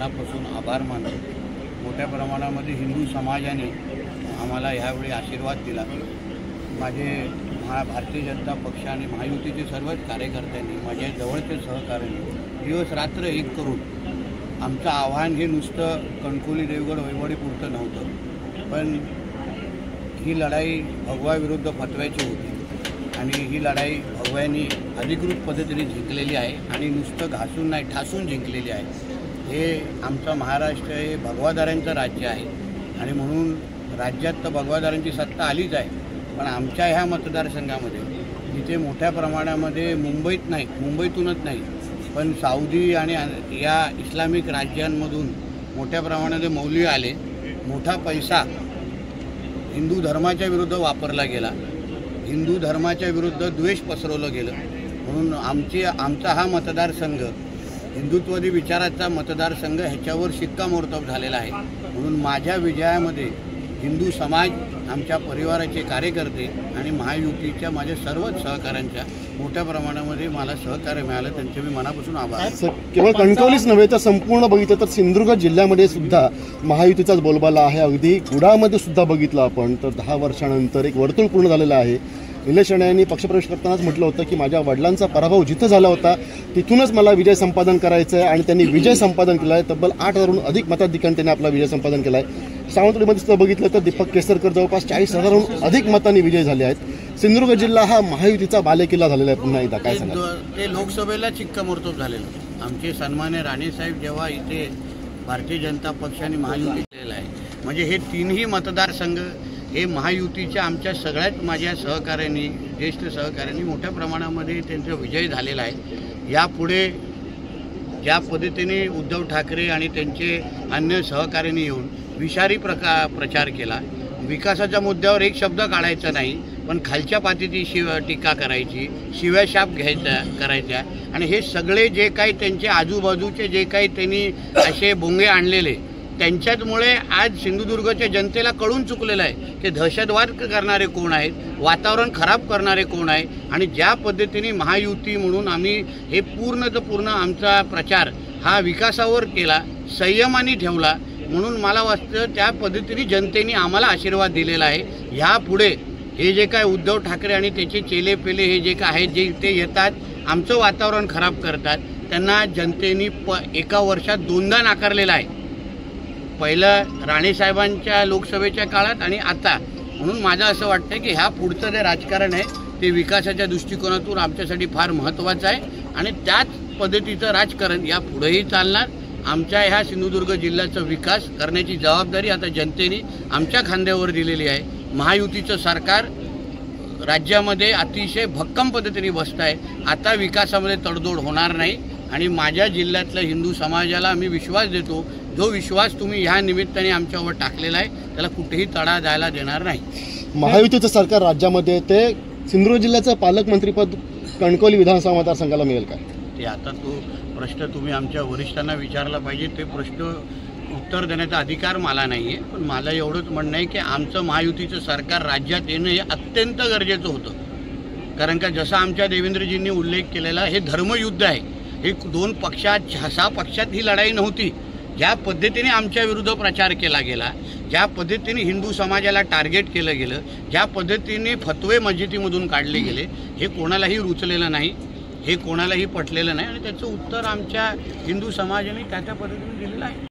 मनापासून आभार मानतो। मोठ्या प्रमाणामध्ये हिंदू समाजाने आम्हाला ह्यावेळी आशीर्वाद दिला। माझे भारतीय जनता पक्ष आणि महायुतीचे सर्वच कार्यकर्त्यांनी, माझ्या जवळचे सहकार्यांनी दिवस रात्र एक करून आमचं आव्हान हे नुसतं कणकवली देवगड वैभवडीपुरतं नव्हतं, पण ही लढाई भगवाविरुद्ध फतव्याची होती आणि ही लढाई भगव्यांनी अधिकृत पद्धतीने जिंकलेली आहे आणि नुसतं घासून नाही ठासून जिंकलेली आहे। हे आमचं महाराष्ट्र हे भगवादारांचं राज्य आहे आणि म्हणून राज्यात तर भगवादारांची सत्ता आलीच आहे, पण आमच्या ह्या मतदारसंघामध्ये जिथे मोठ्या प्रमाणामध्ये मुंबईतूनच नाही पण साऊदी आणि या इस्लामिक राज्यांमधून मोठ्या प्रमाणामध्ये मौलवी आले, मोठा पैसा हिंदू धर्माच्या विरुद्ध वापरला गेला, हिंदू धर्माच्या विरुद्ध द्वेष पसरवलं गेलं, म्हणून आमचा हा मतदारसंघ हिंदुत्ववादी विचाराचा मतदारसंघ ह्याच्यावर शिक्कामोर्तब झालेला आहे। म्हणून माझ्या विजयामध्ये हिंदू समाज, आमच्या परिवाराचे कार्यकर्ते आणि महायुतीच्या माझ्या सर्वच सहकाऱ्यांच्या मोठ्या प्रमाणामध्ये मला सहकार्य मिळालं, त्यांचे मी मनापासून आभार। केवळ कणकवलीच नव्हे तर संपूर्ण बघितलं तर सिंधुदुर्ग जिल्ह्यामध्ये सुद्धा महायुतीचाच बोलबाला आहे। अगदी कुडामध्ये सुद्धा बघितलं आपण तर 10 वर्षानंतर एक वर्तुळ पूर्ण झालेलं आहे। निलेश राणे यांनी पक्षप्रवेश करतानाच म्हटलं होतं की माझ्या वडिलांचा पराभव जिथं झाला होता तिथूनच मला विजय संपादन करायचं आहे आणि त्यांनी विजय संपादन केला आहे। तब्बल 8,000हून अधिक मताधिक्याने त्यांनी आपला विजय संपादन केला आहे। सावंतवाडीमध्ये सुद्धा बघितलं तर दीपक केसरकर जवळपास 40,000हून अधिक मतांनी विजय झाले आहेत। सिंधुदुर्ग जिल्हा हा महायुतीचा बालेकिल्ला झालेला आहे। पुन्हा एकदा काय सांगा? ते लोकसभेला शिक्कामोर्तब झालेलं। आमचे सन्मान्य राणेसाहेब जेव्हा इथे भारतीय जनता पक्ष आणि महायुती केलेला आहे, म्हणजे हे तीनही मतदारसंघ हे महायुतीच्या आमच्या सगळ्यात माझ्या सहकाऱ्यांनी, ज्येष्ठ सहकाऱ्यांनी मोठ्या प्रमाणामध्ये त्यांचा विजय झालेला आहे। यापुढे ज्या पद्धतीने उद्धव ठाकरे आणि त्यांचे अन्य सहकाऱ्यांनी येऊन विषारी प्रचार केला, विकासाच्या मुद्द्यावर एक शब्द काढायचा नाही पण खालच्या पातळीची टीका करायची, शिव्याशाप करायच्या आणि हे सगळे जे काही त्यांचे आजूबाजूचे जे काही त्यांनी असे बोंगे आणलेले त्यांच्यामुळे आज सिंधुदुर्गच्या जनतेला कळून चुकलेलं आहे की दहशतवाद करणारे कोण आहेत, वातावरण खराब करणारे कोण आहे आणि ज्या पद्धतीने महायुती म्हणून आम्ही हे पूर्ण आमचा प्रचार हा विकासावर केला, संयमाने ठेवला, म्हणून मला वाटतं त्या पद्धतीने जनतेने आम्हाला आशीर्वाद दिलेला आहे। ह्यापुढे हे जे काय उद्धव ठाकरे आणि त्याचे चेले पेले हे जे काय आहेत जे ते येतात आमचं वातावरण खराब करतात, त्यांना जनतेने एका वर्षात 2दा नाकारलेलं आहे। पहिलं राणेसाहेबांच्या लोकसभेच्या काळात आणि आता। म्हणून माझं असं वाटतं की ह्या पुढचं जे राजकारण आहे ते विकासाच्या दृष्टिकोनातून आमच्यासाठी फार महत्त्वाचं आहे आणि त्याच पद्धतीचं राजकारण या पुढेही चालणार। आमच्या ह्या सिंधुदुर्ग जिल्ह्याचा विकास करण्याची जबाबदारी आता जनतेने आमच्या खांद्यावर दिलेली आहे। महायुतीचं सरकार राज्यामध्ये अतिशय भक्कम पद्धतीने बसतं आहे। आता विकासामध्ये तडजोड होणार नाही आणि माझ्या जिल्ह्यातल्या हिंदू समाजाला मी विश्वास देतो, जो विश्वास तुम्ही ह्या निमित्ताने आमच्यावर टाकलेला आहे त्याला कुठेही तडा जायला देणार नाही। महायुतीचं सरकार राज्यामध्ये ते सिंधुदुर्ग जिल्ह्याचं पालकमंत्रीपद कणकवली विधानसभा मतदारसंघाला मिळेल का? ते आता तो प्रश्न तुम्ही आमच्या वरिष्ठांना विचारला पाहिजे, ते प्रश्न उत्तर देण्याचा अधिकार मला नाही आहे, पण मला एवढंच म्हणणं आहे की आमचं महायुतीचं सरकार राज्यात येणं हे अत्यंत गरजेचं होतं। कारण का जसं आमच्या देवेंद्रजींनी उल्लेख केलेला हे धर्मयुद्ध आहे, हे 2 पक्षात 6 पक्षात ही लढाई नव्हती। ज्या पद्धतीने आमच्या विरुद्ध प्रचार केला गेला, ज्या पद्धतीने हिंदू समाजाला टार्गेट केलं गेलं, ज्या पद्धतीने फतवे मस्जिदीमधून काढले गेले, हे कोणालाही रुचलेलं नाही, हे कोणालाही पटलेलं नाही आणि त्याचं उत्तर आमच्या हिंदू समाजाने त्या पद्धतीने दिलेलं आहे।